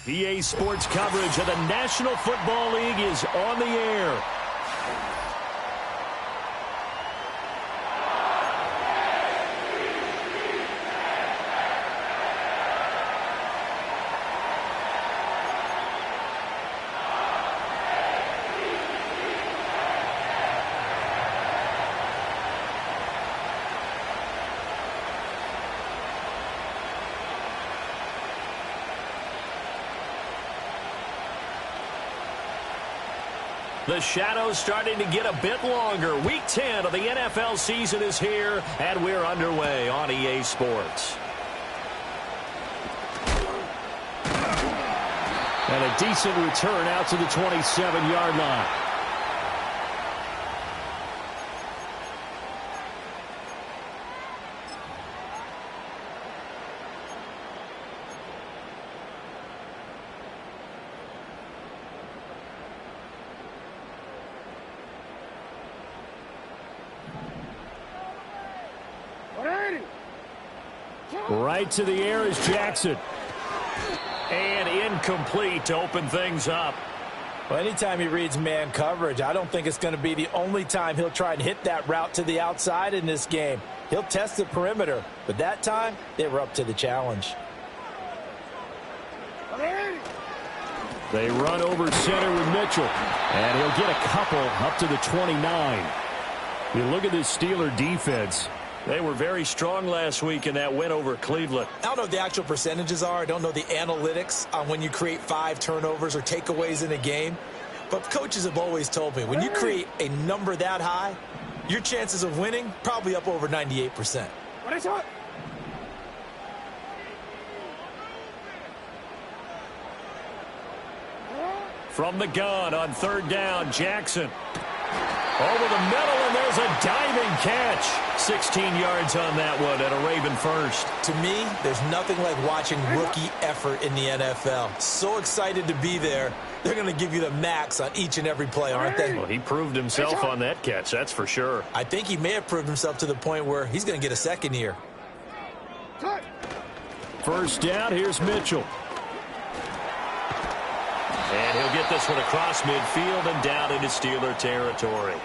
EA Sports coverage of the National Football League is on the air. The shadow's starting to get a bit longer. Week 10 of the NFL season is here, and we're underway on EA Sports. And a decent return out to the 27-yard line. Right to the air is Jackson. And incomplete to open things up. Well, anytime he reads man coverage, I don't think it's going to be the only time he'll try and hit that route to the outside in this game. He'll test the perimeter, but that time they were up to the challenge. They run over center with Mitchell. And he'll get a couple up to the 29. You look at this Steeler defense. They were very strong last week in that win over Cleveland. I don't know what the actual percentages are. I don't know the analytics on when you create 5 turnovers or takeaways in a game. But coaches have always told me, when you create a number that high, your chances of winning probably up over 98%. From the gun on third down, Jackson. Over the middle, and there's a diving catch. 16 yards on that one and a Raven first. To me, there's nothing like watching rookie effort in the NFL. So excited to be there. They're going to give you the max on each and every play, aren't they? Well, he proved himself on that catch, that's for sure. I think he may have proved himself to the point where he's going to get a second here. First down, here's Mitchell. And he'll get this one across midfield and down into Steeler territory.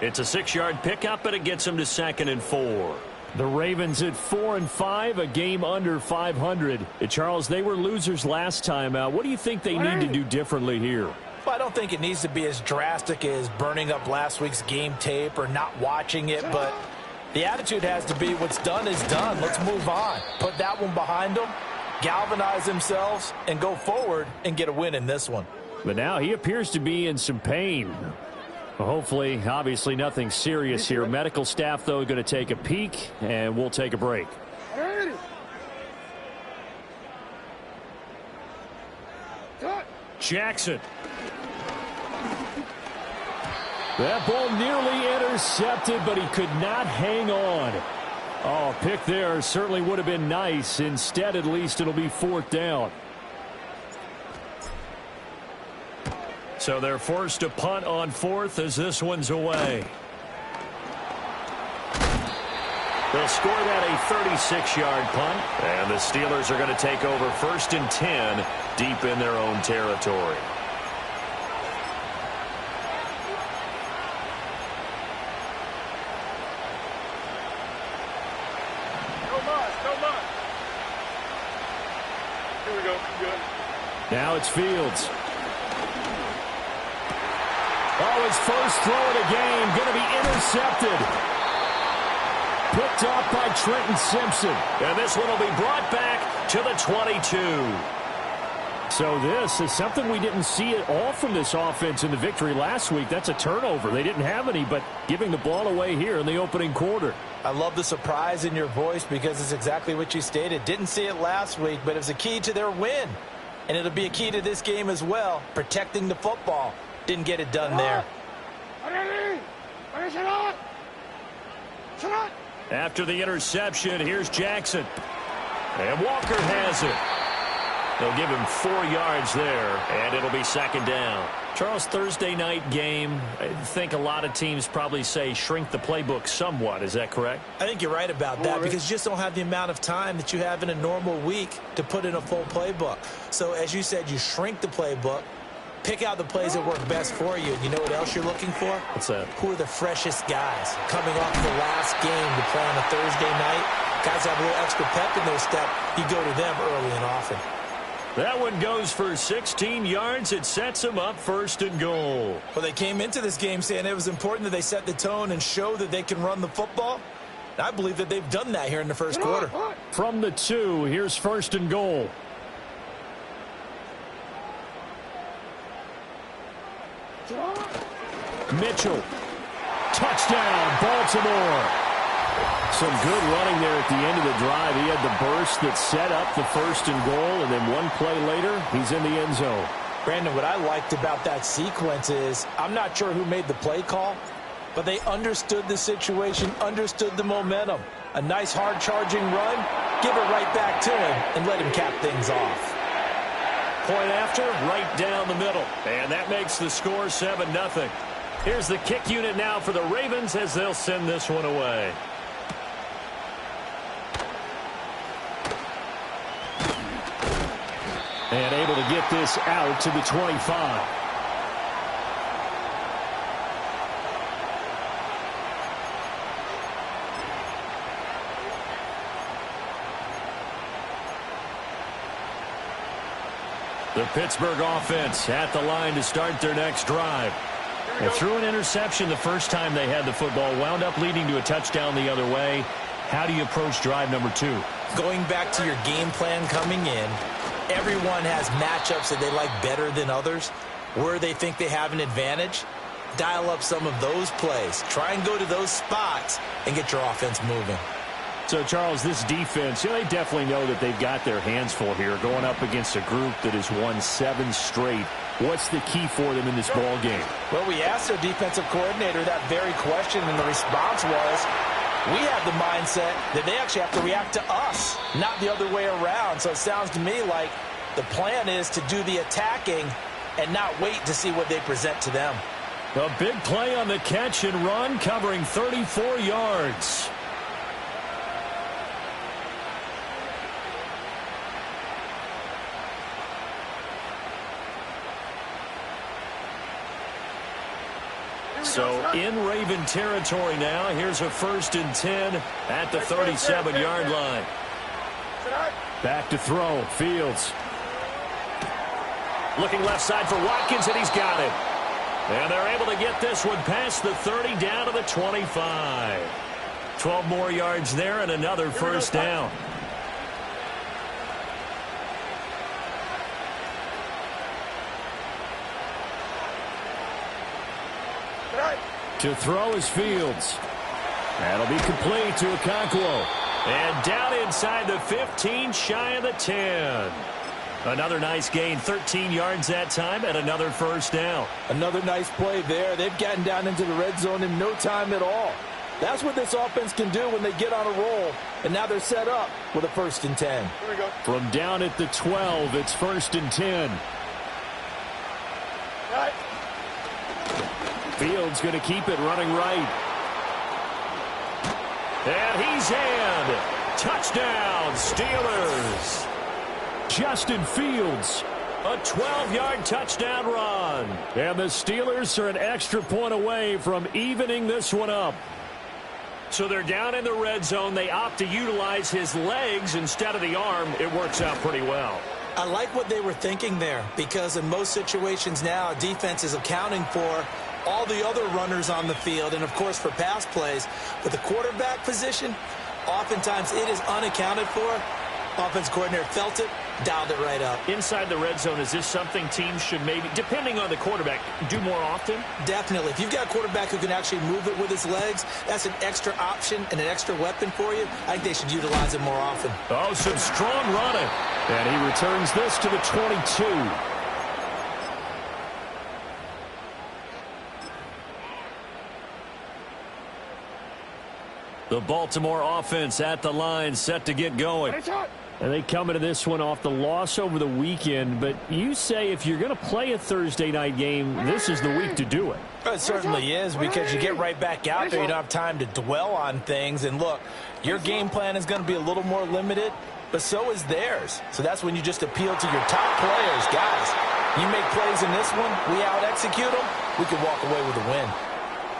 It's a 6-yard pickup, and it gets him to 2nd and 4. The Ravens at 4-5, a game under 500. Charles, they were losers last time out. What do you think they need to do differently here? Well, I don't think it needs to be as drastic as burning up last week's game tape or not watching it, but the attitude has to be what's done is done. Let's move on. Put that one behind them, galvanize themselves, and go forward and get a win in this one. But now he appears to be in some pain. Well, hopefully, obviously nothing serious here. Medical staff, though, going to take a peek, and we'll take a break. Jackson. That ball nearly intercepted, but he could not hang on. Oh, pick there certainly would have been nice. Instead, at least, it'll be 4th down. So they're forced to punt on 4th as this one's away. They'll score that a 36-yard punt. And the Steelers are going to take over 1st and 10 deep in their own territory. Here we go. Good. Now it's Fields. Oh, his first throw of the game going to be intercepted. Picked off by Trenton Simpson. And this one will be brought back to the 22. So this is something we didn't see at all from this offense in the victory last week. That's a turnover. They didn't have any, but giving the ball away here in the opening quarter. I love the surprise in your voice because it's exactly what you stated. Didn't see it last week, but it's a key to their win. And it'll be a key to this game as well, protecting the football. Didn't get it done there. After the interception, here's Jackson. And Walker has it. They'll give him 4 yards there, and it'll be second down. Charles, Thursday night game, I think a lot of teams probably say shrink the playbook somewhat. Is that correct? I think you're right about that because you just don't have the amount of time that you have in a normal week to put in a full playbook. So, as you said, you shrink the playbook, pick out the plays that work best for you. And you know what else you're looking for? What's that? Who are the freshest guys coming off the last game to play on a Thursday night? Guys have a little extra pep in their step. You go to them early and often. That one goes for 16 yards. It sets them up first and goal. Well, they came into this game saying it was important that they set the tone and show that they can run the football. I believe that they've done that here in the first quarter. From the 2, here's first and goal. Mitchell. Touchdown, Baltimore. Some good running there at the end of the drive. He had the burst that set up the first and goal, and then one play later, he's in the end zone. Brandon, what I liked about that sequence is I'm not sure who made the play call, but they understood the situation, understood the momentum. A nice hard-charging run, give it right back to him, and let him cap things off. Point after, right down the middle. And that makes the score 7-0. Here's the kick unit now for the Ravens as they'll send this one away. And able to get this out to the 25. The Pittsburgh offense at the line to start their next drive. They threw an interception the first time they had the football, wound up leading to a touchdown the other way. How do you approach drive number 2? Going back to your game plan coming in, everyone has matchups that they like better than others. Where they think they have an advantage, dial up some of those plays. Try and go to those spots and get your offense moving. So, Charles, this defense, they definitely know that they've got their hands full here going up against a group that has won 7 straight. What's the key for them in this ball game? Well, we asked their defensive coordinator that very question, and the response was, we have the mindset that they actually have to react to us, not the other way around. So it sounds to me like the plan is to do the attacking and not wait to see what they present to them. A big play on the catch and run, covering 34 yards. So in Raven territory now. Here's a 1st and 10 at the 37-yard line. Back to throw. Fields. Looking left side for Watkins, and he's got it. And they're able to get this one past the 30 down to the 25. 12 more yards there and another first down. To throw is Fields. That'll be complete to Okonkwo. And down inside the 15, shy of the 10. Another nice gain, 13 yards that time, and another first down. Another nice play there. They've gotten down into the red zone in no time at all. That's what this offense can do when they get on a roll. And now they're set up with a 1st and 10. Here we go. From down at the 12, it's 1st and 10. Right. Fields going to keep it running right. And he's in. Touchdown, Steelers. Justin Fields, a 12-yard touchdown run. And the Steelers are an extra point away from evening this one up. So they're down in the red zone. They opt to utilize his legs instead of the arm. It works out pretty well. I like what they were thinking there, because in most situations now, defense is accounting for all the other runners on the field, and, of course, for pass plays. But the quarterback position, oftentimes it is unaccounted for. Offense coordinator felt it, dialed it right up. Inside the red zone, is this something teams should maybe, depending on the quarterback, do more often? Definitely. If you've got a quarterback who can actually move it with his legs, that's an extra option and an extra weapon for you. I think they should utilize it more often. Oh, some strong running. And he returns this to the 22. The Baltimore offense at the line, set to get going. And they come into this one off the loss over the weekend, but you say if you're going to play a Thursday night game, this is the week to do it. It certainly is, because you get right back out there. You don't have time to dwell on things. And look, your game plan is going to be a little more limited, but so is theirs. So that's when you just appeal to your top players. Guys, you make plays in this one, we out-execute them, we can walk away with a win.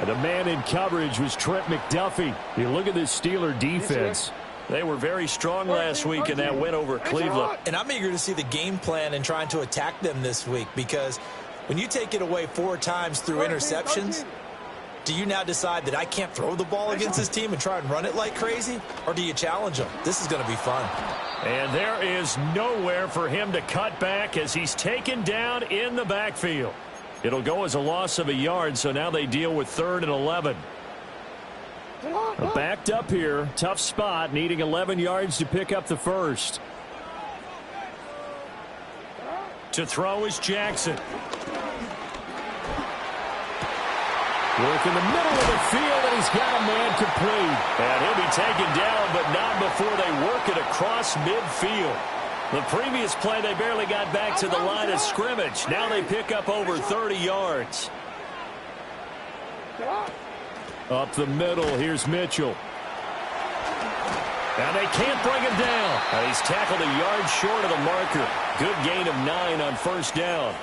And the man in coverage was Trent McDuffie. You look at this Steeler defense. They were very strong last week in that win over Cleveland. And I'm eager to see the game plan and trying to attack them this week, because when you take it away 4 times through interceptions, do you now decide that I can't throw the ball against this team and try and run it like crazy? Or do you challenge them? This is going to be fun. And there is nowhere for him to cut back as he's taken down in the backfield. It'll go as a loss of a yard, so now they deal with 3rd and 11. Backed up here, tough spot, needing 11 yards to pick up the first. To throw is Jackson. Work in the middle of the field, and he's got a man complete. And he'll be taken down, but not before they work it across midfield. The previous play, they barely got back to the line of scrimmage. Now they pick up over 30 yards. Up the middle, here's Mitchell. And they can't bring him down. And he's tackled a yard short of the marker. Good gain of 9 on first down.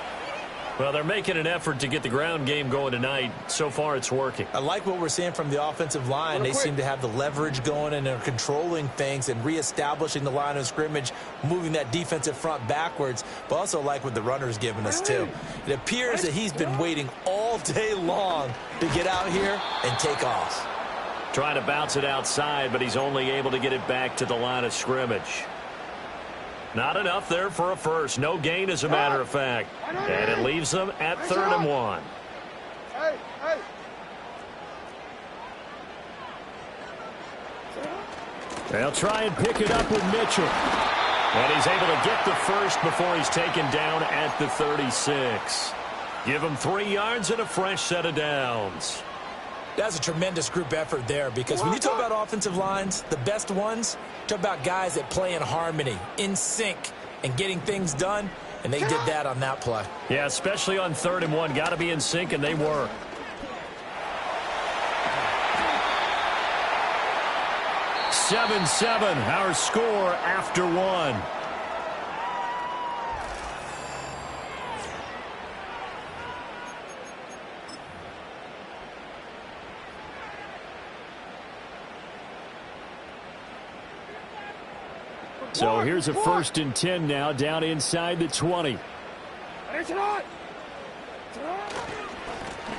Well, they're making an effort to get the ground game going tonight. So far, it's working. I like what we're seeing from the offensive line. They seem to have the leverage going, and they're controlling things and reestablishing the line of scrimmage, moving that defensive front backwards, but also like what the runner's giving us, too. It appears that he's been waiting all day long to get out here and take off. Trying to bounce it outside, but he's only able to get it back to the line of scrimmage. Not enough there for a first. No gain, as a matter of fact. And it leaves them at 3rd and 1. They'll try and pick it up with Mitchell. And he's able to get the first before he's taken down at the 36. Give him 3 yards and a fresh set of downs. That's a tremendous group effort there, because when you talk about offensive lines, the best ones, talk about guys that play in harmony, in sync, and getting things done, and they did that on that play. Yeah, especially on 3rd and 1. Got to be in sync, and they were. (7-7), our score after 1. So here's a 1st and 10 now, down inside the 20. A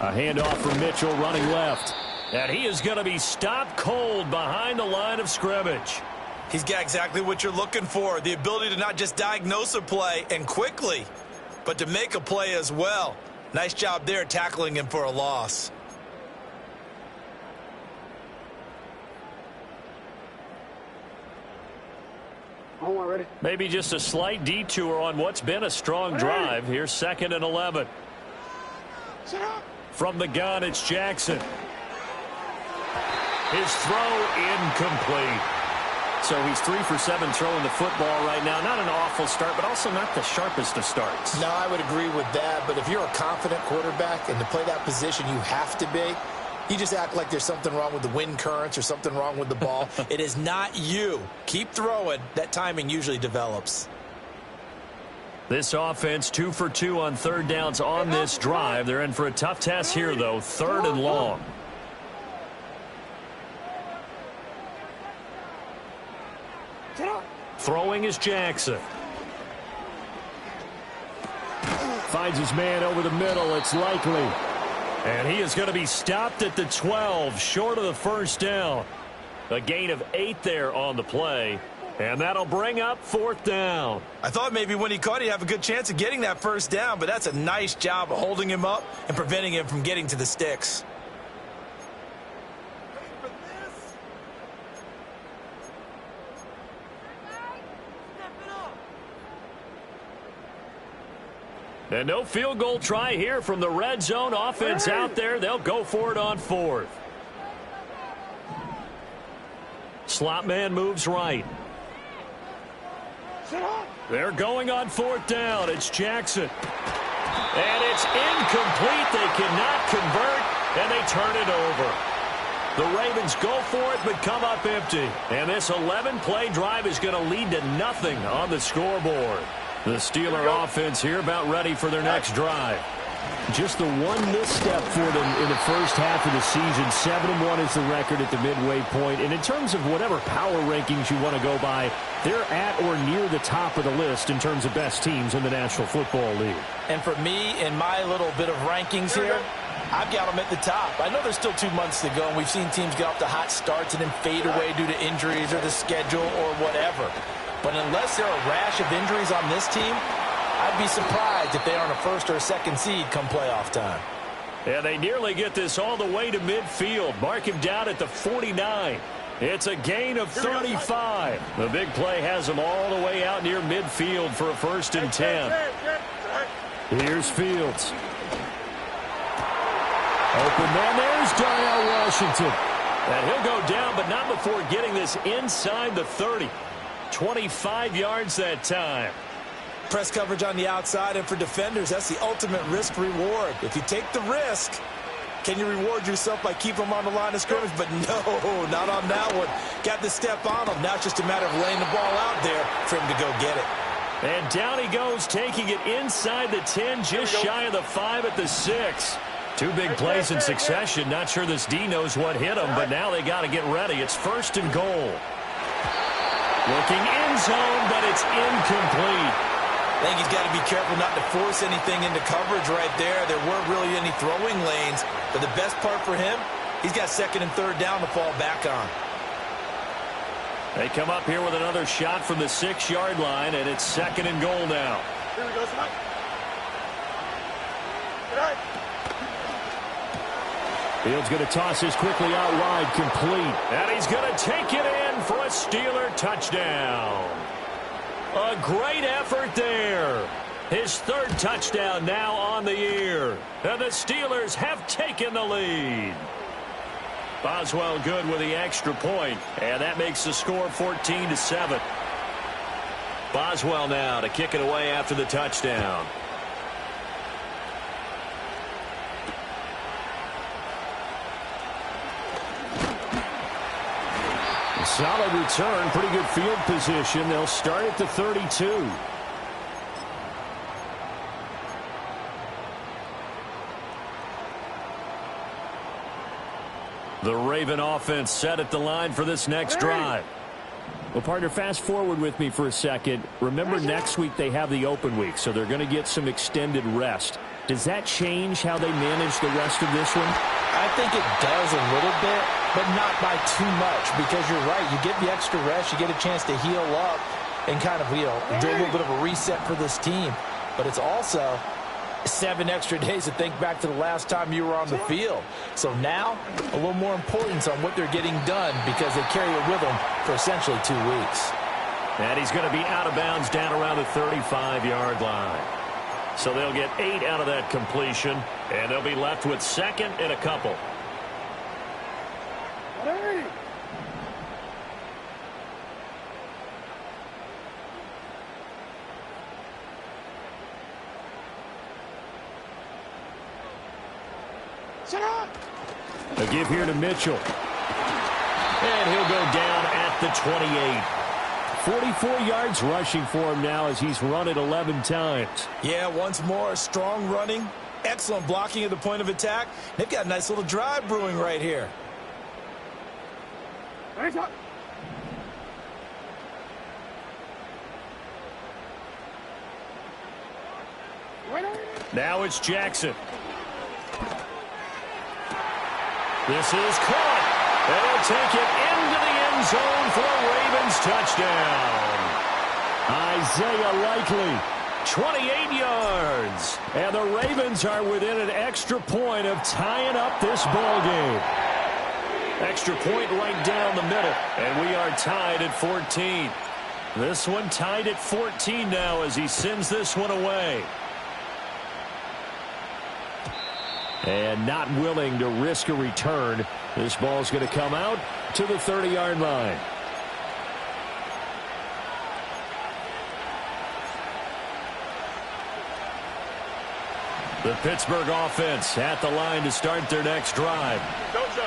handoff from Mitchell, running left. And he is going to be stopped cold behind the line of scrimmage. He's got exactly what you're looking for, the ability to not just diagnose a play and quickly, but to make a play as well. Nice job there tackling him for a loss. Maybe just a slight detour on what's been a strong drive. Here's 2nd and 11. From the gun, it's Jackson. His throw incomplete. So he's 3 for 7 throwing the football right now. Not an awful start, but also not the sharpest of starts. No, I would agree with that. But if you're a confident quarterback and to play that position, you have to be. You just act like there's something wrong with the wind currents or something wrong with the ball. It is not you. Keep throwing. That timing usually develops. This offense 2 for 2 on 3rd downs on this drive. They're in for a tough test here, though. 3rd and long. Throwing is Jackson. Finds his man over the middle. It's Likely. And he is going to be stopped at the 12, short of the first down. A gain of 8 there on the play. And that'll bring up 4th down. I thought maybe when he caught it, he'd have a good chance of getting that first down, but that's a nice job of holding him up and preventing him from getting to the sticks. And no field goal try here from the red zone offense out there. They'll go for it on 4th. Slot man moves right. They're going on fourth down. It's Jackson. And it's incomplete. They cannot convert, and they turn it over. The Ravens go for it, but come up empty. And this 11-play drive is going to lead to nothing on the scoreboard. The Steeler offense here about ready for their next drive. Just the one misstep for them in the first half of the season. 7-1 is the record at the midway point. And in terms of whatever power rankings you want to go by, they're at or near the top of the list in terms of best teams in the National Football League. And for me, in my little bit of rankings here, I've got them at the top. I know there's still 2 months to go, and we've seen teams get off to hot starts and then fade away due to injuries or the schedule or whatever. But unless there are a rash of injuries on this team, I'd be surprised if they aren't a first or a second seed come playoff time. Yeah, they nearly get this all the way to midfield. Mark him down at the 49. It's a gain of 35. The big play has them all the way out near midfield for a 1st and 10. Here's Fields. Open man, there's Darnell Washington. And he'll go down, but not before getting this inside the 30. 25 yards that time. Press coverage on the outside, and for defenders, that's the ultimate risk-reward. If you take the risk, can you reward yourself by keeping them on the line of scrimmage? But no, not on that one. Got the step on him. Now it's just a matter of laying the ball out there for him to go get it. And down he goes, taking it inside the 10, just shy of the 5 at the 6. 2 big plays in succession. Not sure this D knows what hit him, but now they got to get ready. It's 1st and goal. Looking end zone, but it's incomplete. I think he's got to be careful not to force anything into coverage right there. There weren't really any throwing lanes, but the best part for him, he's got 2nd and 3rd down to fall back on. They come up here with another shot from the 6-yard line, and it's 2nd and goal now. Here we go, tonight. Fields going to toss this quickly out wide, complete. And he's going to take it in for a Steeler touchdown. A great effort there. His 3rd touchdown now on the year. And the Steelers have taken the lead. Boswell good with the extra point, and that makes the score 14-7. Boswell now to kick it away after the touchdown. Solid return, pretty good field position. They'll start at the 32. The Raven offense set at the line for this next drive. Well, partner, fast forward with me for a second. Remember, next week they have the open week, so they're going to get some extended rest. Does that change how they manage the rest of this one? I think it does a little bit, but not by too much, because you're right. You get the extra rest. You get a chance to heal up and kind of, do a little bit of a reset for this team. But it's also 7 extra days to think back to the last time you were on the field. So now, a little more importance on what they're getting done because they carry it with them for essentially 2 weeks. And he's going to be out of bounds down around the 35-yard line. So they'll get 8 out of that completion, and they'll be left with 2nd and a couple. A give here to Mitchell. And he'll go down at the 28. 44 yards rushing for him now as he's run it 11 times. Yeah, once more, strong running, excellent blocking at the point of attack. They've got a nice little drive brewing right here. Now it's Jackson. This is caught. And he'll take it into the end zone for a Ravens touchdown. Isaiah Likely, 28 yards. And the Ravens are within an extra point of tying up this ball game. Extra point right down the middle. And we are tied at 14. This one tied at 14 now as he sends this one away. And not willing to risk a return. This ball's going to come out to the 30-yard line. The Pittsburgh offense at the line to start their next drive.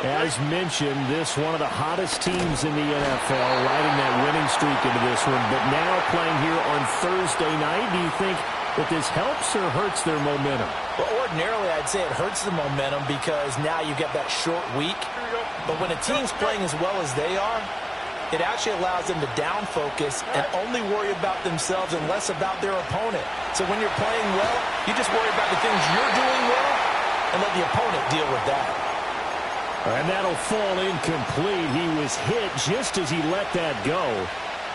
As mentioned, this one of the hottest teams in the NFL, riding that winning streak into this one. But now playing here on Thursday night, do you think that this helps or hurts their momentum? Well, ordinarily, I'd say it hurts the momentum because now you get that short week. But when a team's playing as well as they are, it actually allows them to down focus and only worry about themselves and less about their opponent. So when you're playing well, you just worry about the things you're doing well and let the opponent deal with that. And that'll fall incomplete. He was hit just as he let that go.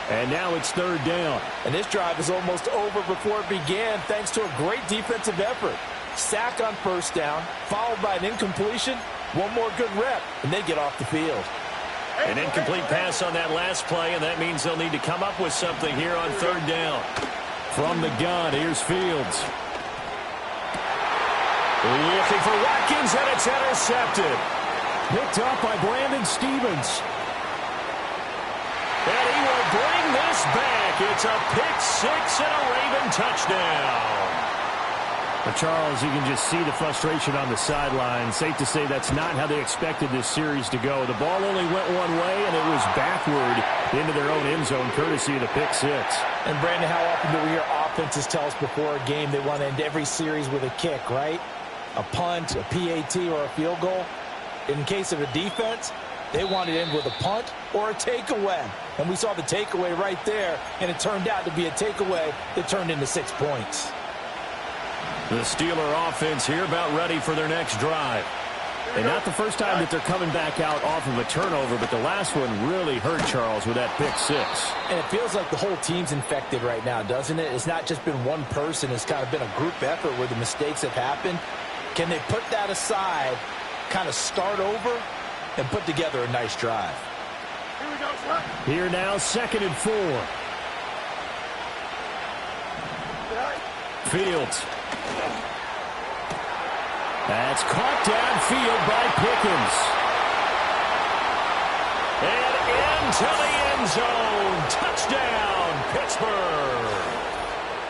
And now it's third down. And this drive is almost over before it began thanks to a great defensive effort. Sack on first down, followed by an incompletion, one more good rep, and they get off the field. An incomplete pass on that last play, and that means they'll need to come up with something here on third down. From the gun, here's Fields. Looking for Watkins, and it's intercepted. Picked up by Brandon Stevens. And he will bring this back. It's a pick six and a Raven touchdown. But Charles, you can just see the frustration on the sideline. Safe to say that's not how they expected this series to go. The ball only went one way, and it was backward into their own end zone, courtesy of the pick six. And, Brandon, how often do we hear offenses tell us before a game they want to end every series with a kick, right? A punt, a PAT, or a field goal. In case of a defense, they want to end with a punt or a takeaway. And we saw the takeaway right there, and it turned out to be a takeaway that turned into 6 points. The Steeler offense here about ready for their next drive. And not the first time that they're coming back out off of a turnover, but the last one really hurt Charles with that pick six. And it feels like the whole team's infected right now, doesn't it? It's not just been one person. It's kind of been a group effort where the mistakes have happened. Can they put that aside, kind of start over, and put together a nice drive? Here now, 2nd and 4. Fields. That's caught downfield by Pickens. And into the end zone. Touchdown, Pittsburgh.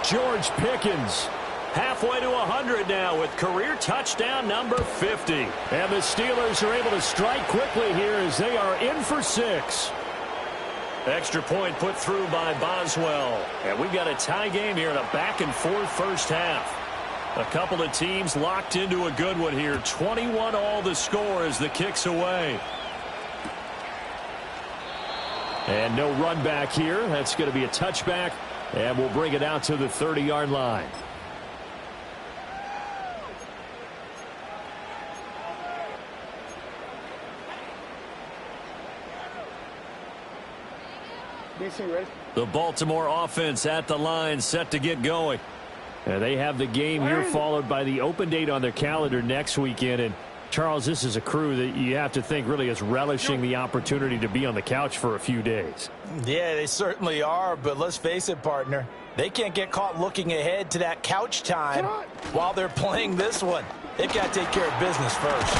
George Pickens. Halfway to 100 now with career touchdown number 50. And the Steelers are able to strike quickly here as they are in for 6. Extra point put through by Boswell. And we've got a tie game here in a back-and-forth first half. A couple of teams locked into a good one here. 21 all the score as the kick's away. And no run back here. That's going to be a touchback. And we'll bring it out to the 30-yard line. The Baltimore offense at the line, set to get going. They have the game here followed by the open date on their calendar next weekend. And Charles, this is a crew that you have to think really is relishing the opportunity to be on the couch for a few days. Yeah, they certainly are. But let's face it, partner, they can't get caught looking ahead to that couch time while they're playing this one. They've got to take care of business first.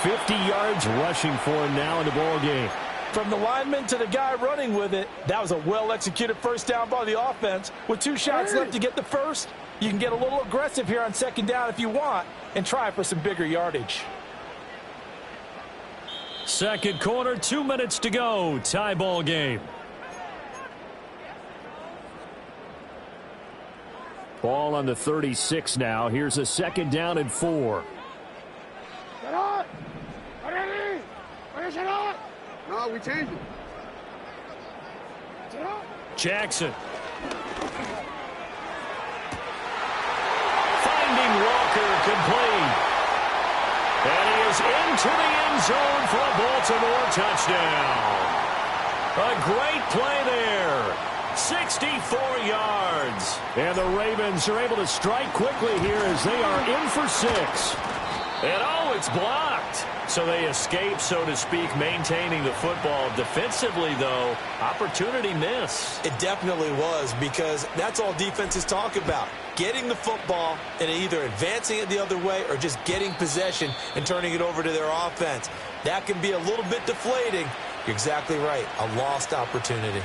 50 yards rushing for him now in the ball game. From the lineman to the guy running with it, that was a well-executed first down by the offense. With 2 shots left to get the first, you can get a little aggressive here on 2nd down if you want and try for some bigger yardage. Second quarter, 2 minutes to go. Tie ball game. Ball on the 36 now. Here's a 2nd down and 4. No, we changed it. Jackson. Finding Walker complete. And he is into the end zone for a Baltimore touchdown. A great play there. 64 yards. And the Ravens are able to strike quickly here as they are in for 6. And oh, it's blocked. So they escape, so to speak, maintaining the football. Defensively, though, opportunity miss. It definitely was, because that's all defenses talk about. Getting the football and either advancing it the other way or just getting possession and turning it over to their offense. That can be a little bit deflating. You're exactly right. A lost opportunity.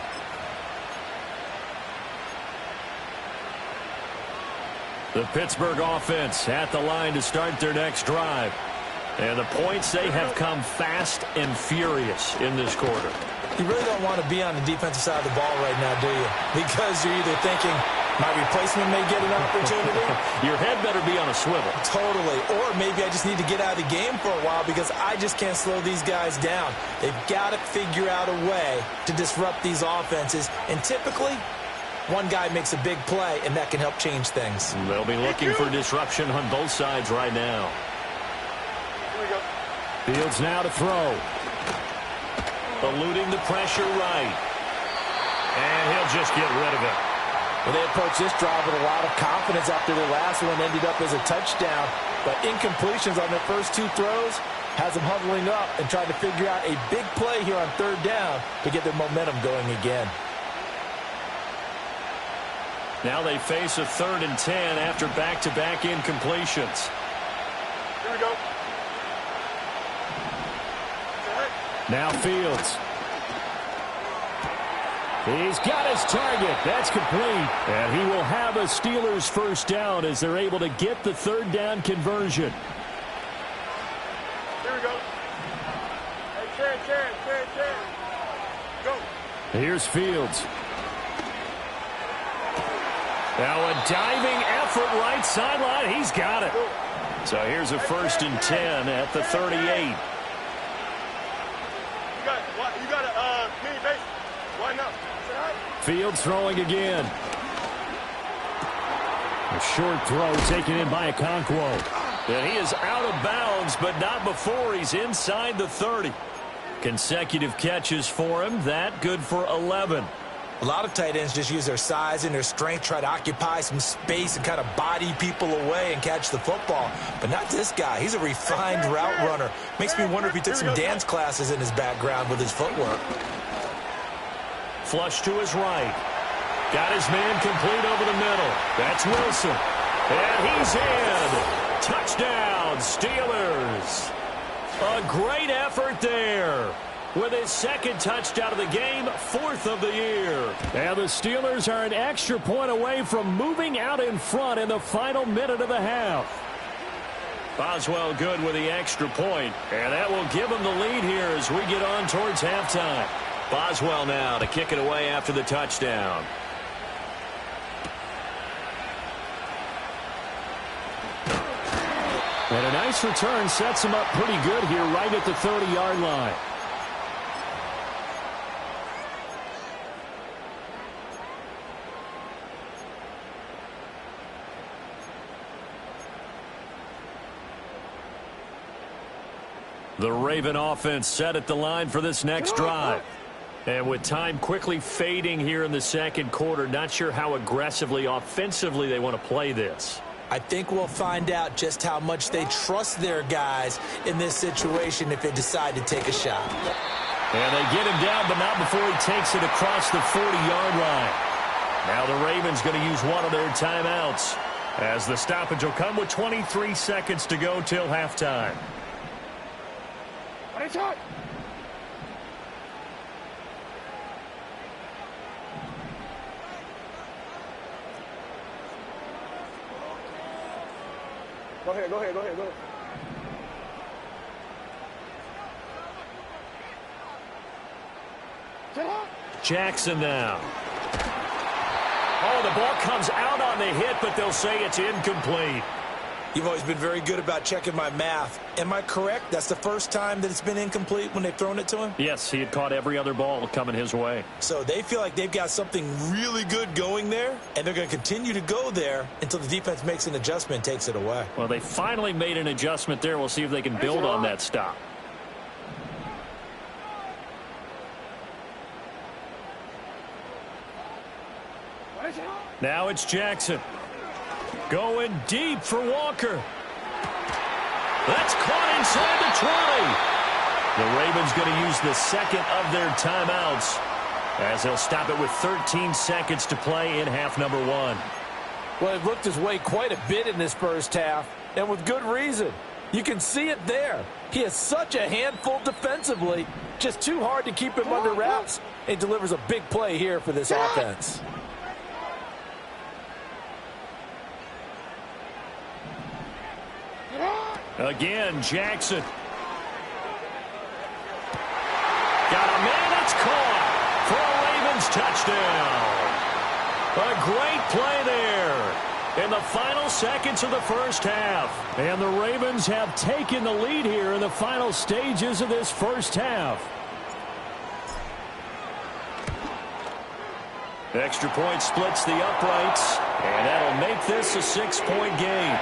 The Pittsburgh offense at the line to start their next drive. And the points, they have come fast and furious in this quarter. You really don't want to be on the defensive side of the ball right now, do you? Because you're either thinking, my replacement may get an opportunity. Your head better be on a swivel. Totally. Or maybe I just need to get out of the game for a while because I just can't slow these guys down. They've got to figure out a way to disrupt these offenses. And typically, one guy makes a big play, and that can help change things. They'll be looking for disruption on both sides right now. Fields now to throw. Eluding the pressure right. And he'll just get rid of it. Well, they approached this drive with a lot of confidence after their last one ended up as a touchdown. But incompletions on their first two throws has them huddling up and trying to figure out a big play here on third down to get their momentum going again. Now they face a 3rd and 10 after back-to-back incompletions. Here we go. Now Fields. He's got his target. That's complete. And he will have a Steelers first down as they're able to get the 3rd down conversion. Here we go. Hey, Chad. Go. Here's Fields. Now a diving effort right sideline. He's got it. So here's a 1st and 10 at the 38. You got a mini base. Why not? Fields throwing again. A short throw taken in by Okonkwo. And he is out of bounds, but not before he's inside the 30. Consecutive catches for him. That good for 11. A lot of tight ends just use their size and their strength, try to occupy some space and kind of body people away and catch the football. But not this guy. He's a refined route runner. Makes me wonder if he took some dance classes in his background with his footwork. Flush to his right. Got his man complete over the middle. That's Wilson. And he's in. Touchdown, Steelers. A great effort there. With his 2nd touchdown of the game, 4th of the year. And the Steelers are an extra point away from moving out in front in the final minute of the half. Boswell good with the extra point, and that will give him the lead here as we get on towards halftime. Boswell now to kick it away after the touchdown. And a nice return sets him up pretty good here right at the 30-yard line. The Raven offense set at the line for this next drive. And with time quickly fading here in the 2nd quarter, not sure how aggressively, offensively they want to play this. I think we'll find out just how much they trust their guys in this situation if they decide to take a shot. And they get him down, but not before he takes it across the 40-yard line. Now the Ravens going to use one of their timeouts as the stoppage will come with 23 seconds to go till halftime. Go ahead. Jackson now. Oh, the ball comes out on the hit, but they'll say it's incomplete. You've always been very good about checking my math. Am I correct? That's the first time that it's been incomplete when they've thrown it to him? Yes, he had caught every other ball coming his way. So they feel like they've got something really good going there, and they're going to continue to go there until the defense makes an adjustment and takes it away. Well, they finally made an adjustment there. We'll see if they can build on that stop. Now it's Jackson. Going deep for Walker. That's caught inside the 20. The Ravens going to use the 2nd of their timeouts as they'll stop it with 13 seconds to play in half number 1. Well, he looked his way quite a bit in this first half, and with good reason. You can see it there. He is such a handful defensively. Just too hard to keep him under wraps. It delivers a big play here for this offense. Again, Jackson. Got a man, it's caught for a Ravens touchdown. A great play there in the final seconds of the first half. And the Ravens have taken the lead here in the final stages of this first half. Extra point splits the uprights, and that'll make this a 6-point game.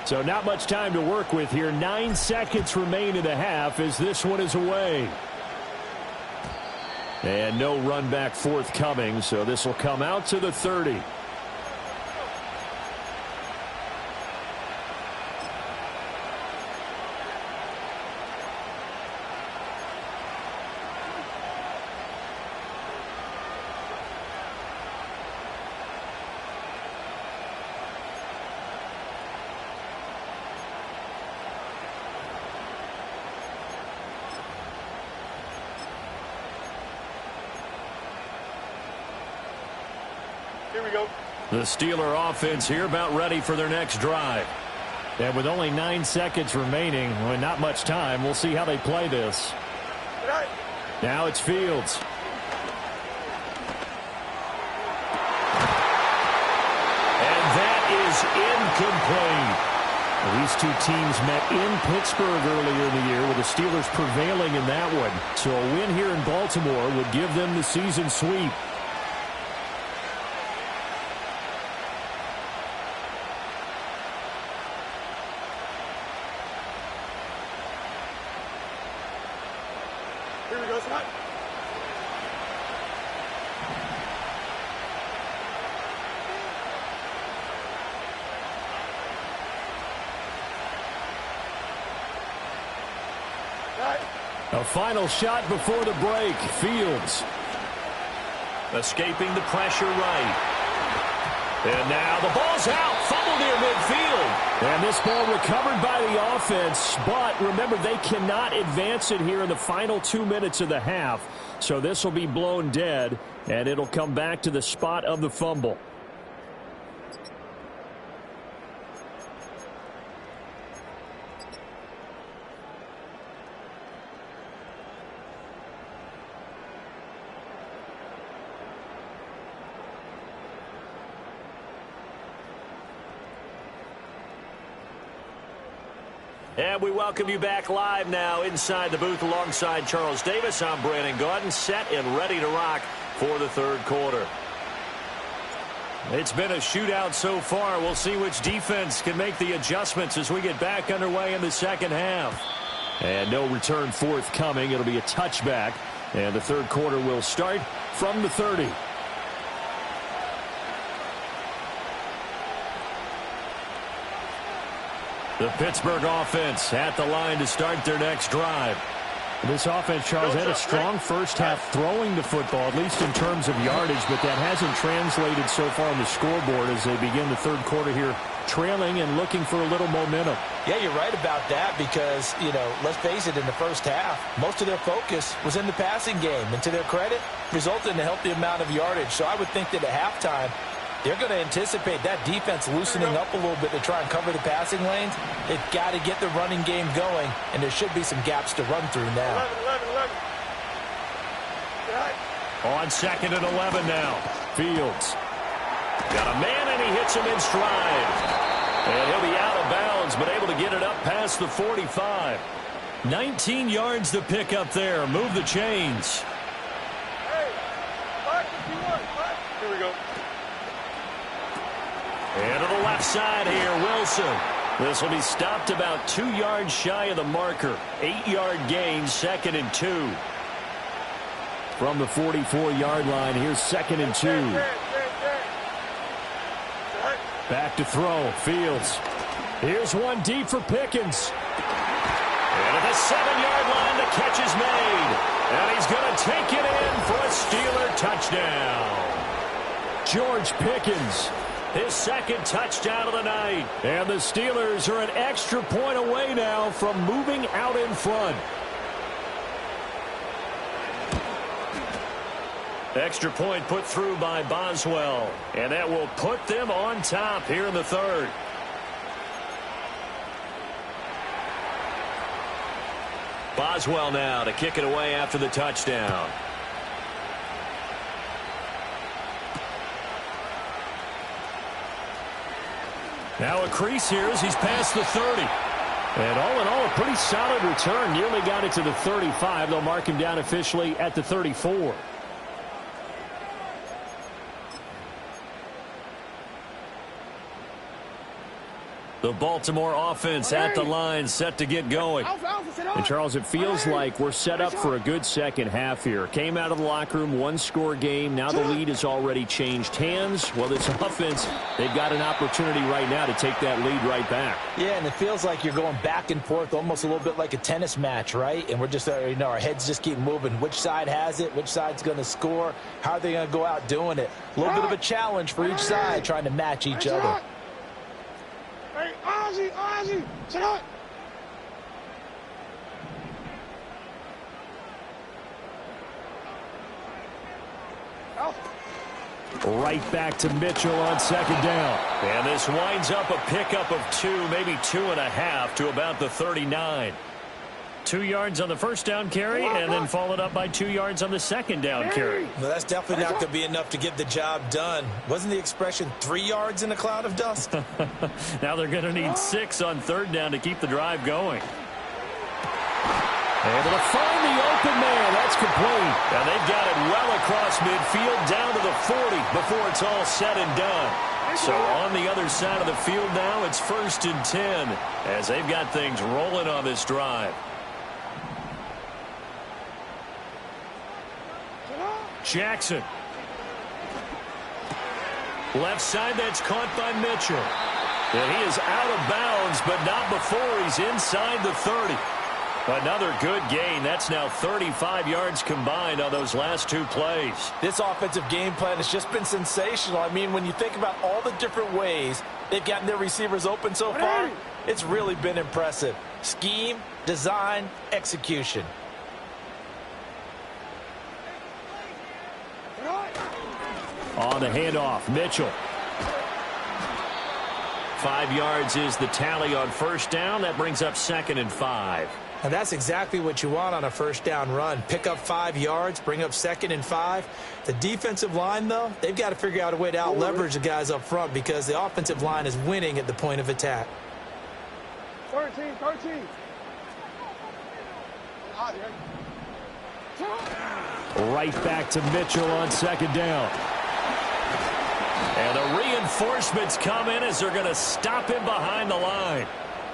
So not much time to work with here. 9 seconds remain in the half as this one is away. And no run back forthcoming, so this will come out to the 30. Here we go. The Steeler offense here about ready for their next drive. And with only 9 seconds remaining, well, not much time, we'll see how they play this. Now it's Fields. And that is incomplete. These two teams met in Pittsburgh earlier in the year with the Steelers prevailing in that one. So a win here in Baltimore would give them the season sweep. Here we go, Scott. A final shot before the break. Fields. Escaping the pressure right. And now the ball's out. Fumble near midfield. And this ball recovered by the offense. But remember, they cannot advance it here in the final 2 minutes of the half. So this will be blown dead. And it'll come back to the spot of the fumble. And we welcome you back live now inside the booth alongside Charles Davis. I'm Brandon Gaudin, set and ready to rock for the third quarter. It's been a shootout so far. We'll see which defense can make the adjustments as we get back underway in the second half. And no return forthcoming. It'll be a touchback. And the third quarter will start from the 30. The Pittsburgh offense at the line to start their next drive. This offense, Charles, had a strong first half throwing the football, at least in terms of yardage, but that hasn't translated so far on the scoreboard as they begin the third quarter here, trailing and looking for a little momentum. Yeah, you're right about that because, you know, let's face it, in the first half, most of their focus was in the passing game. And to their credit, resulted in a healthy amount of yardage. So I would think that at halftime, they're going to anticipate that defense loosening up a little bit to try and cover the passing lanes. They've got to get the running game going, and there should be some gaps to run through now. 11. On second and 11 now. Fields. Got a man, and he hits him in stride. And he'll be out of bounds, but able to get it up past the 45. 19 yards to pick up there. Move the chains. Hey, 551. Here we go. And to the left side here, Wilson. This will be stopped about 2 yards shy of the marker. 8-yard gain, second and 2. From the 44-yard line, here's second and 2. Back to throw, Fields. Here's one deep for Pickens. And at the 7-yard line, the catch is made. And he's going to take it in for a Steeler touchdown. George Pickens. His second touchdown of the night. And the Steelers are an extra point away now from moving out in front. Extra point put through by Boswell. And that will put them on top here in the third. Boswell now to kick it away after the touchdown. Now a crease here as he's past the 30. And all in all, a pretty solid return. Nearly got it to the 35. They'll mark him down officially at the 34. The Baltimore offense at the line, set to get going. And, Charles, it feels like we're set up for a good second half here. Came out of the locker room, one-score game. Now the lead has already changed hands. Well, this offense, they've got an opportunity right now to take that lead right back. Yeah, and it feels like you're going back and forth, almost a little bit like a tennis match, right? And we're just, our heads just keep moving. Which side has it? Which side's going to score? How are they going to go out doing it? A little bit of a challenge for each side, trying to match each other. Hey, Ozzy, sit up. Right back to Mitchell on second down. And this winds up a pickup of 2, maybe 2.5 to about the 39. 2 yards on the first down carry, and then followed up by 2 yards on the second down carry. Well, that's definitely not going to be enough to get the job done. Wasn't the expression 3 yards in a cloud of dust? Now they're going to need 6 on third down to keep the drive going. Able to find the open man. That's complete. And they've got it well across midfield down to the 40 before it's all said and done. So on the other side of the field now, it's 1st and 10 as they've got things rolling on this drive. Jackson. Left side, that's caught by Mitchell. And he is out of bounds, but not before he's inside the 30. Another good gain. That's now 35 yards combined on those last 2 plays. This offensive game plan has just been sensational. I mean, when you think about all the different ways they've gotten their receivers open so far, it's really been impressive. Scheme, design, execution. On the handoff, Mitchell. 5 yards is the tally on first down. That brings up 2nd and 5. And that's exactly what you want on a first down run. Pick up 5 yards, bring up 2nd and 5. The defensive line, though, they've got to figure out a way to out-leverage the guys up front because the offensive line is winning at the point of attack. 13. Right back to Mitchell on second down. And the reinforcements come in as they're going to stop him behind the line.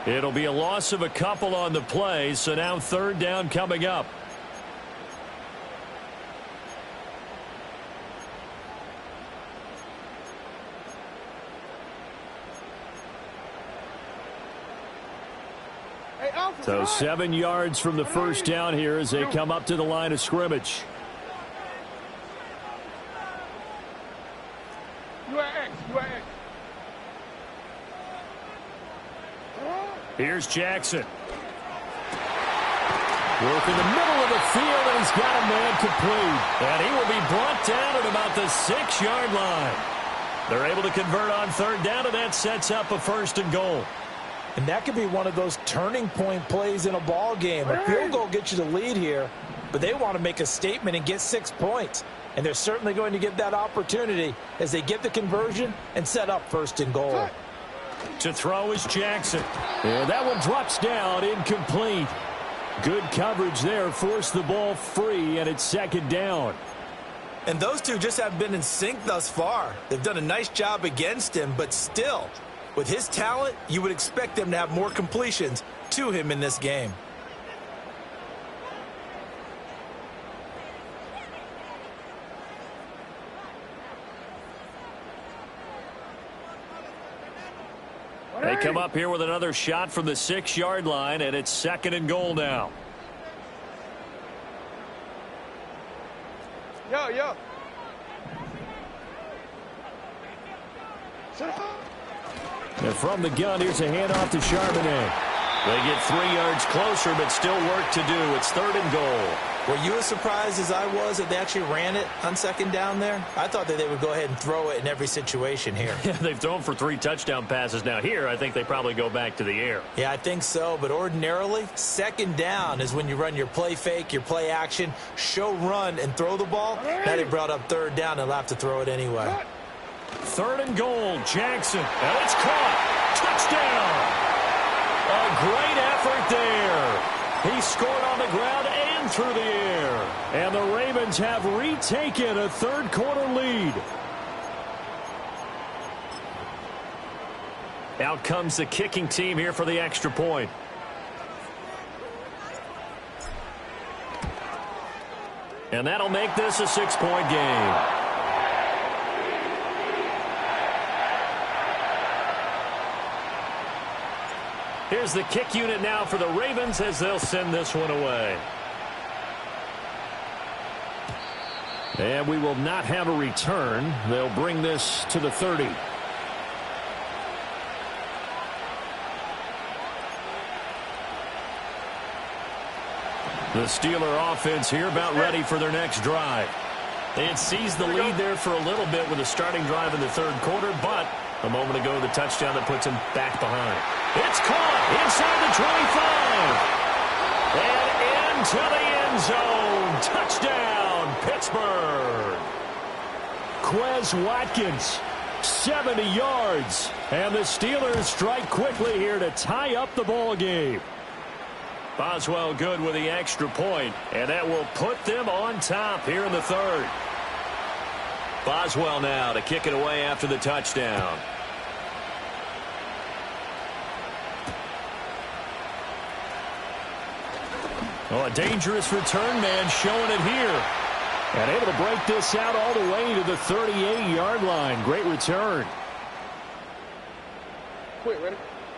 It'll be a loss of a couple on the play, so now third down coming up. So 7 yards from the first down here as they come up to the line of scrimmage. Here's Jackson. Working the middle of the field, and he's got a man complete. And he will be brought down at about the 6-yard line. They're able to convert on third down, and that sets up a 1st and goal. And that could be one of those turning point plays in a ball game. A field goal gets you the lead here, but they want to make a statement and get 6 points. And they're certainly going to get that opportunity as they get the conversion and set up 1st and goal. To throw is Jackson. And that one drops down, incomplete. Good coverage there, forced the ball free, and it's 2nd down. And those two just haven't been in sync thus far. They've done a nice job against him, but still, with his talent, you would expect them to have more completions to him in this game. They come up here with another shot from the 6-yard line, and it's 2nd and goal now. Yo. And from the gun, here's a handoff to Charbonnet. They get 3 yards closer, but still work to do. It's 3rd and goal. Were you as surprised as I was that they actually ran it on 2nd down there? I thought that they would go ahead and throw it in every situation here. Yeah, they've thrown for 3 touchdown passes. Now here, I think they probably go back to the air. Yeah, I think so. But ordinarily, 2nd down is when you run your play fake, your play action, show run, and throw the ball. Now they brought up 3rd down and they'll have to throw it anyway. 3rd and goal, Jackson. And it's caught. Touchdown. A great effort there. He scored on the ground and through the air. And the Ravens have retaken a 3rd quarter lead. Out comes the kicking team here for the extra point. And that'll make this a 6-point game. Here's the kick unit now for the Ravens as they'll send this one away. And we will not have a return. They'll bring this to the 30. The Steeler offense here about ready for their next drive. They had seized the lead there for a little bit with a starting drive in the 3rd quarter, but a moment ago the touchdown that puts them back behind. It's caught inside the 25. And into the end zone. Touchdown, Pittsburgh. Quez Watkins, 70 yards. And the Steelers strike quickly here to tie up the ball game. Boswell good with the extra point, and that will put them on top here in the 3rd. Boswell now to kick it away after the touchdown. Oh, a dangerous return man showing it here. And able to break this out all the way to the 38-yard line. Great return. Quick, ready?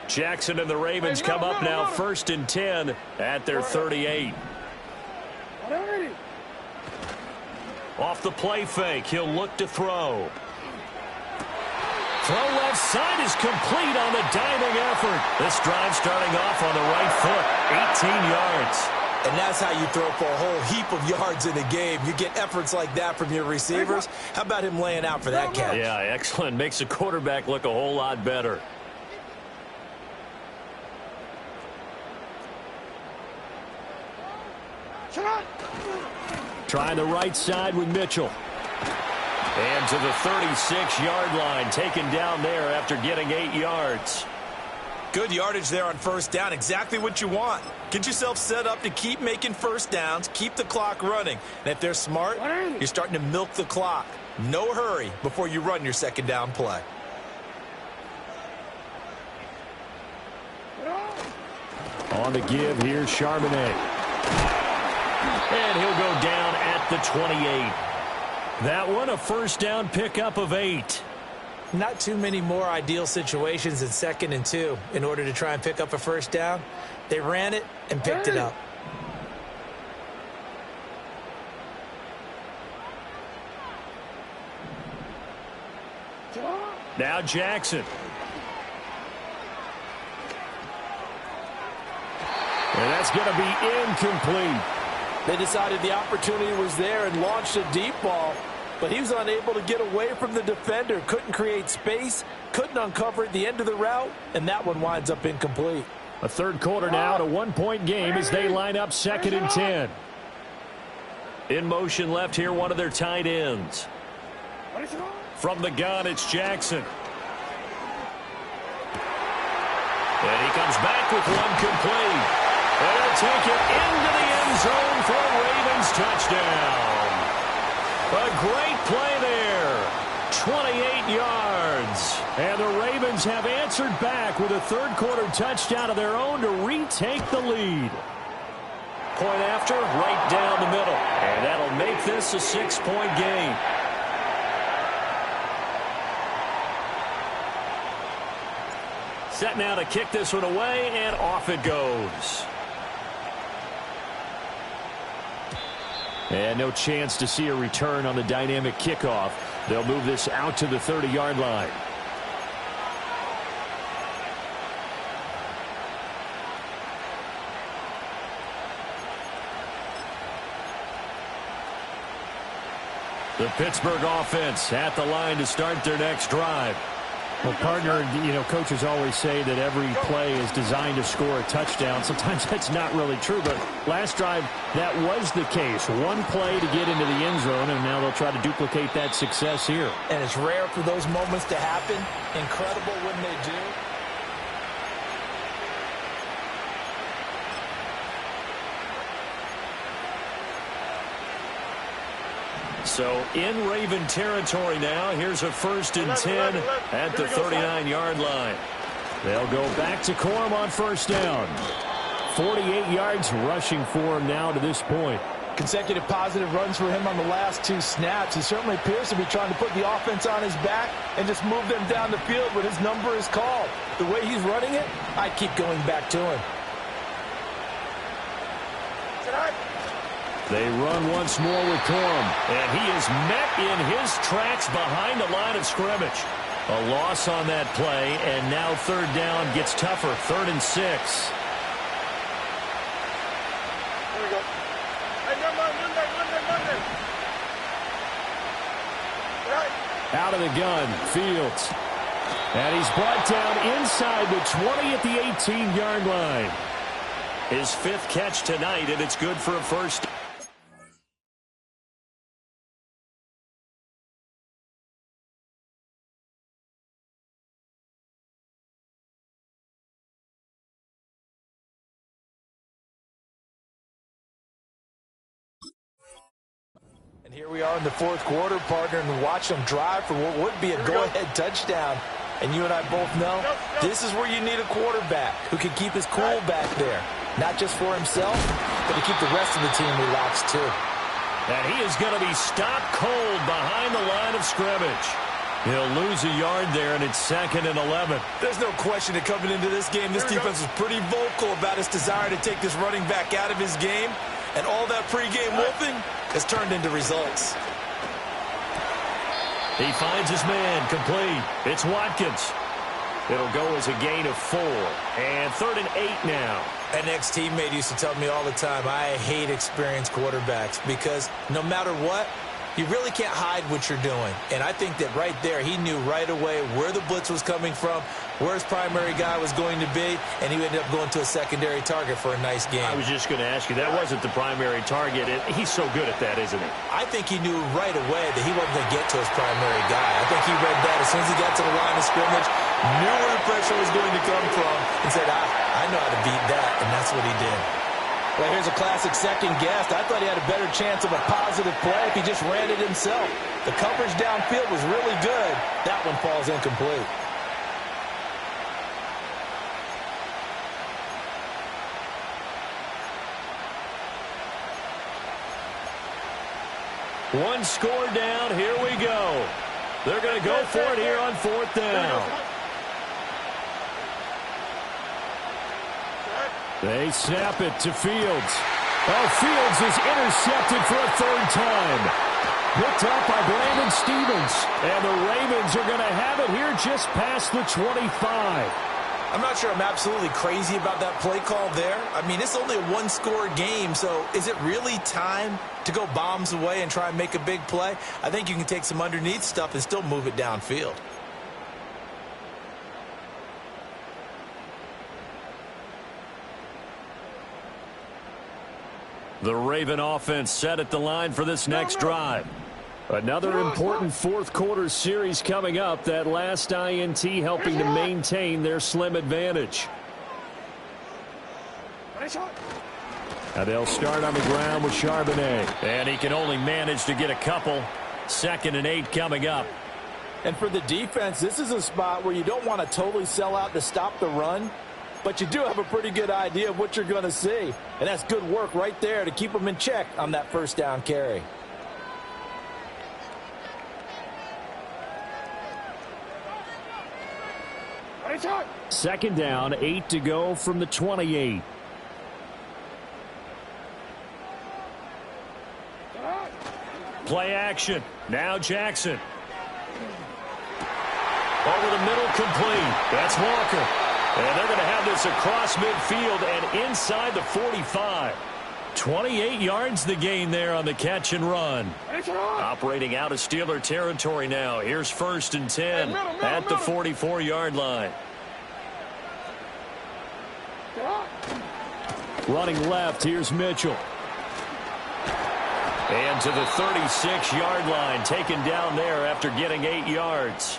Jackson and the Ravens come up now 1st and 10 at their 38. Off the play fake, he'll look to throw. Throw left side is complete on the diving effort. This drive starting off on the right foot, 18 yards. And that's how you throw for a whole heap of yards in a game. You get efforts like that from your receivers. How about him laying out for that catch? Yeah, excellent. Makes the quarterback look a whole lot better. Trying the right side with Mitchell. And to the 36-yard line, taken down there after getting 8 yards. Good yardage there on 1st down. Exactly what you want. Get yourself set up to keep making 1st downs, keep the clock running. And if they're smart, you're starting to milk the clock. No hurry before you run your 2nd down play. On the give, here's Charbonnet. And he'll go down at the 28. That one, a 1st down pickup of 8. Not too many more ideal situations in 2nd and 2 in order to try and pick up a 1st down. They ran it and picked it up. Now Jackson. And that's going to be incomplete. They decided the opportunity was there and launched a deep ball, but he was unable to get away from the defender, couldn't create space, couldn't uncover at the end of the route, and that one winds up incomplete. A 3rd quarter now, a 1-point game as they line up 2nd and 10. In motion left here, one of their tight ends. From the gun, it's Jackson. And he comes back with one complete. And he'll take it into the end zone for a Ravens touchdown. A great play there. 28 yards. And the Ravens have answered back with a 3rd quarter touchdown of their own to retake the lead. Point after, right down the middle. And that'll make this a 6-point game. Set now to kick this one away, and off it goes. And no chance to see a return on the dynamic kickoff. They'll move this out to the 30-yard line. The Pittsburgh offense at the line to start their next drive. Well, partner, coaches always say that every play is designed to score a touchdown. Sometimes that's not really true, but last drive, that was the case. One play to get into the end zone, and now they'll try to duplicate that success here. And it's rare for those moments to happen. Incredible when they do. So in Raven territory now. Here's a 1st and 10 at the 39-yard line. They'll go back to Corum on 1st down. 48 yards rushing for him now to this point. Consecutive positive runs for him on the last 2 snaps. He certainly appears to be trying to put the offense on his back and just move them down the field when his number is called. The way he's running it, I keep going back to him. They run once more with Corum, and he is met in his tracks behind the line of scrimmage. A loss on that play, and now 3rd down gets tougher. 3rd and 6. There we go. Hey, Monday. Right. Out of the gun, Fields. And he's brought down inside the 20 at the 18-yard line. His 5th catch tonight, and it's good for a 1st. And here we are in the 4th quarter, partner, and watch them drive for what would be a go-ahead touchdown. And you and I both know this is where you need a quarterback who can keep his cool back there. Not just for himself, but to keep the rest of the team relaxed too. And he is going to be stopped cold behind the line of scrimmage. He'll lose a yard there, and it's 2nd and 11. There's no question that coming into this game, this defense was pretty vocal about its desire to take this running back out of his game. And all that pregame wolfing has turned into results. He finds his man complete. It's Watkins. It'll go as a gain of 4. And 3rd and 8 now. An ex-teammate used to tell me all the time, I hate experienced quarterbacks because no matter what, you really can't hide what you're doing. And I think that right there, he knew right away where the blitz was coming from, where his primary guy was going to be, and he ended up going to a secondary target for a nice game. I was just going to ask you, that wasn't the primary target. He's so good at that, isn't he? I think he knew right away that he wasn't going to get to his primary guy. I think he read that as soon as he got to the line of scrimmage, knew where the pressure was going to come from, and said, I know how to beat that, and that's what he did. Well, here's a classic second guess. I thought he had a better chance of a positive play if he just ran it himself. The coverage downfield was really good. That one falls incomplete. One score down. Here we go. They're going to go for it here on 4th down. They snap it to Fields. Oh, Fields is intercepted for a 3rd time. Picked up by Brandon Stevens. And the Ravens are going to have it here just past the 25. I'm not sure I'm absolutely crazy about that play call there. I mean, it's only a 1-score game, so is it really time to go bombs away and try and make a big play? I think you can take some underneath stuff and still move it downfield. The Raven offense set at the line for this next drive. Another important 4th quarter series coming up. That last INT helping to maintain their slim advantage. And they'll start on the ground with Charbonnet. And he can only manage to get a couple. 2nd and 8 coming up. And for the defense, this is a spot where you don't want to totally sell out to stop the run. But you do have a pretty good idea of what you're going to see. And that's good work right there to keep them in check on that 1st down carry. Second down, 8 to go from the 28. Play action. Now Jackson. Over the middle, complete. That's Walker. And they're going to have this across midfield and inside the 45. 28 yards the gain there on the catch and run. Operating out of Steeler territory now. Here's 1st and 10 at the 44-yard line. Running left, here's Mitchell. And to the 36-yard line, taken down there after getting 8 yards.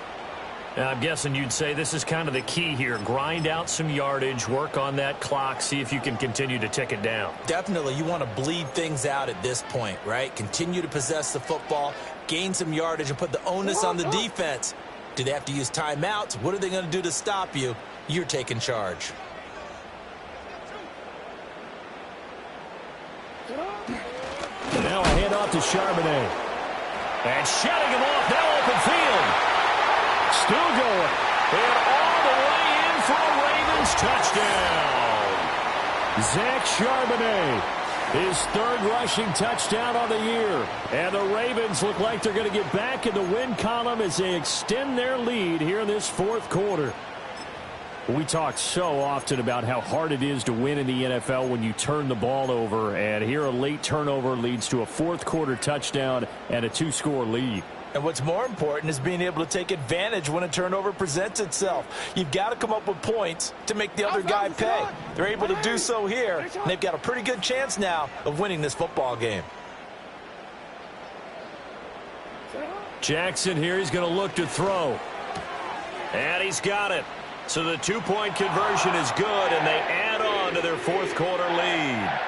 Now, I'm guessing you'd say this is kind of the key here. Grind out some yardage, work on that clock, see if you can continue to tick it down. Definitely, you want to bleed things out at this point, right? Continue to possess the football, gain some yardage, and put the onus on the defense. Do they have to use timeouts? What are they going to do to stop you? You're taking charge. Now a handoff to Charbonnet. And shutting him off, now open field. Still going. And all the way in for a Ravens touchdown. Zach Charbonnet, his 3rd rushing touchdown on the year. And the Ravens look like they're going to get back in the win column as they extend their lead here in this 4th quarter. We talk so often about how hard it is to win in the NFL when you turn the ball over. And here a late turnover leads to a 4th quarter touchdown and a 2-score lead. And what's more important is being able to take advantage when a turnover presents itself. You've got to come up with points to make the other guy pay. They're able to do so here, and they've got a pretty good chance now of winning this football game. Jackson here, he's going to look to throw. And he's got it. So the 2-point conversion is good, and they add on to their 4th quarter lead.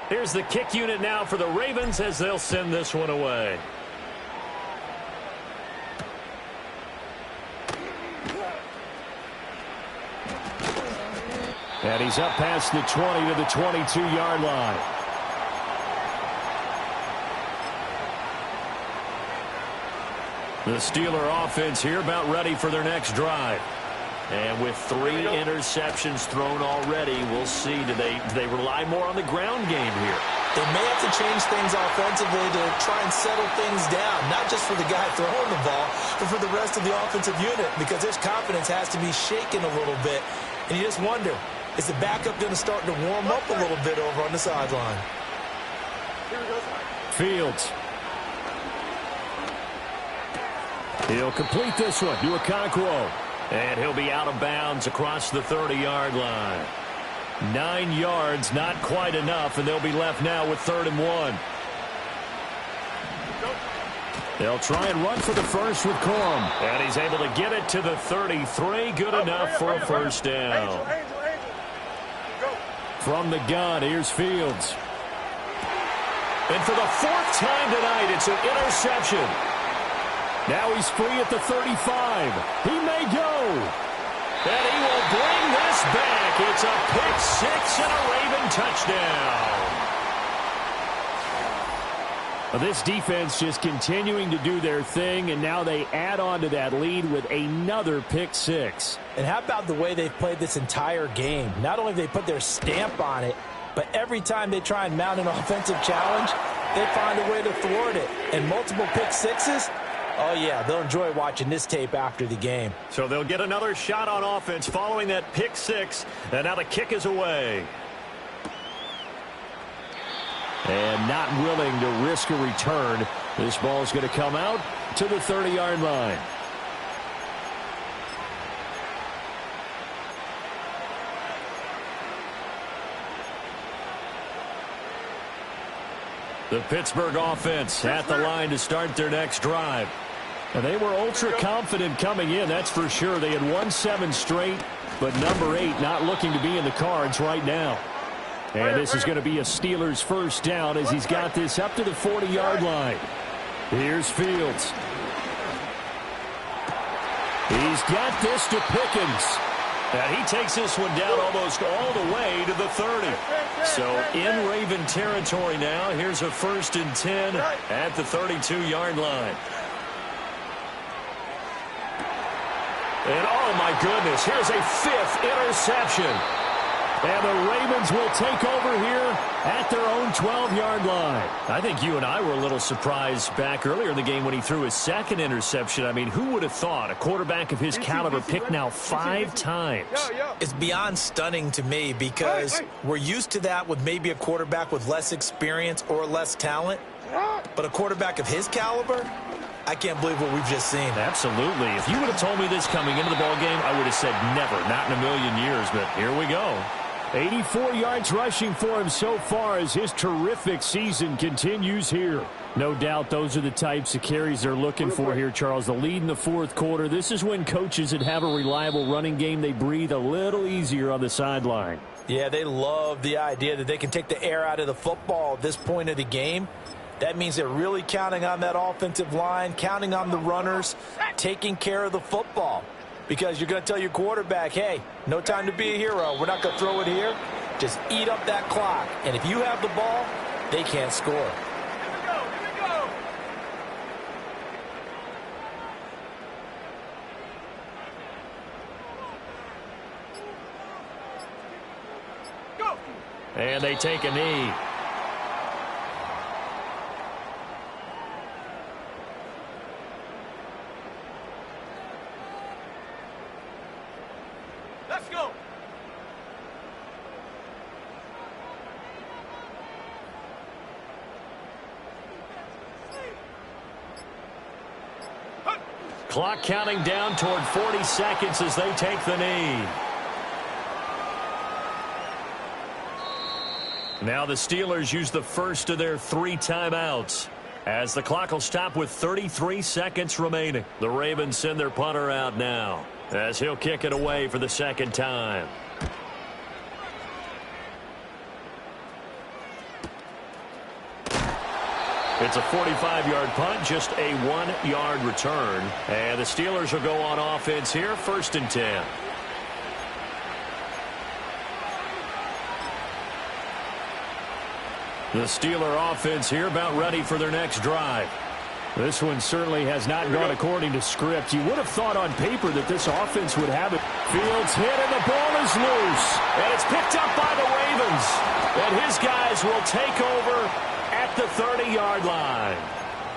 Here's the kick unit now for the Ravens as they'll send this one away. And he's up past the 20 to the 22-yard line. The Steeler offense here about ready for their next drive. And with 3 interceptions thrown already, we'll see. Do they rely more on the ground game here? They may have to change things offensively to try and settle things down, not just for the guy throwing the ball, but for the rest of the offensive unit, because their confidence has to be shaken a little bit. And you just wonder, is the backup going to start to warm up a little bit over on the sideline? Fields. He'll complete this one to Okonkwo. And he'll be out of bounds across the 30-yard line. 9 yards, not quite enough, and they'll be left now with 3rd and 1. They'll try and run for the first with Corum. And he's able to get it to the 33. Good enough for a 1st down. From the gun, here's Fields. And for the 4th time tonight, it's an interception. Now he's free at the 35. He may go. And he will bring this back. It's a pick 6 and a Raven touchdown. Well, this defense just continuing to do their thing, and now they add on to that lead with another pick 6. And how about the way they've played this entire game? Not only have they put their stamp on it, but every time they try and mount an offensive challenge, they find a way to thwart it. And multiple pick 6s, oh, yeah, they'll enjoy watching this tape after the game. So they'll get another shot on offense following that pick 6, and now the kick is away. And not willing to risk a return. This ball's going to come out to the 30-yard line. The Pittsburgh offense at the line to start their next drive. And they were ultra confident coming in, that's for sure. They had won 7 straight, but number 8 not looking to be in the cards right now. And this is going to be a Steelers 1st down as he's got this up to the 40-yard line. Here's Fields. He's got this to Pickens. And he takes this one down almost all the way to the 30. So in Raven territory now, here's a 1st and 10 at the 32-yard line. And oh my goodness, here's a 5th interception. And the Ravens will take over here at their own 12-yard line. I think you and I were a little surprised back earlier in the game when he threw his second interception. I mean, who would have thought a quarterback of his caliber picked now 5 times? It's beyond stunning to me because we're used to that with maybe a quarterback with less experience or less talent. But a quarterback of his caliber, I can't believe what we've just seen. Absolutely. If you would have told me this coming into the ballgame, I would have said never, not in a million years. But here we go. 84 yards rushing for him so far as his terrific season continues here. No doubt those are the types of carries they're looking for here, Charles. The lead in the fourth quarter. This is when coaches that have a reliable running game, they breathe a little easier on the sideline. Yeah, they love the idea that they can take the air out of the football at this point of the game. That means they're really counting on that offensive line, counting on the runners, taking care of the football. Because you're going to tell your quarterback, hey, no time to be a hero. We're not going to throw it here. Just eat up that clock. And if you have the ball, they can't score. Here we go. Go. And they take a knee. Let's go. Clock counting down toward 40 seconds as they take the knee. Now the Steelers use the first of their 3 timeouts as the clock will stop with 33 seconds remaining. The Ravens send their punter out now as he'll kick it away for the second time. It's a 45-yard punt, just a 1-yard return. And the Steelers will go on offense here, 1st and 10. The Steeler offense here about ready for their next drive. This one certainly has not gone according to script. You would have thought on paper that this offense would have it. Fields hit and the ball is loose. And it's picked up by the Ravens. And his guys will take over at the 30-yard line.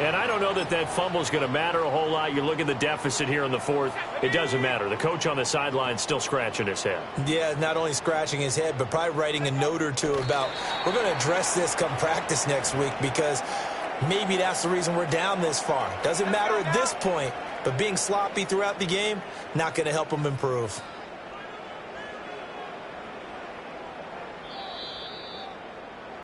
And I don't know that that fumble is going to matter a whole lot. You look at the deficit here in the 4th. It doesn't matter. The coach on the sideline still scratching his head. Yeah, not only scratching his head, but probably writing a note or two about we're going to address this come practice next week because maybe that's the reason we're down this far. Doesn't matter at this point, but being sloppy throughout the game, not going to help them improve.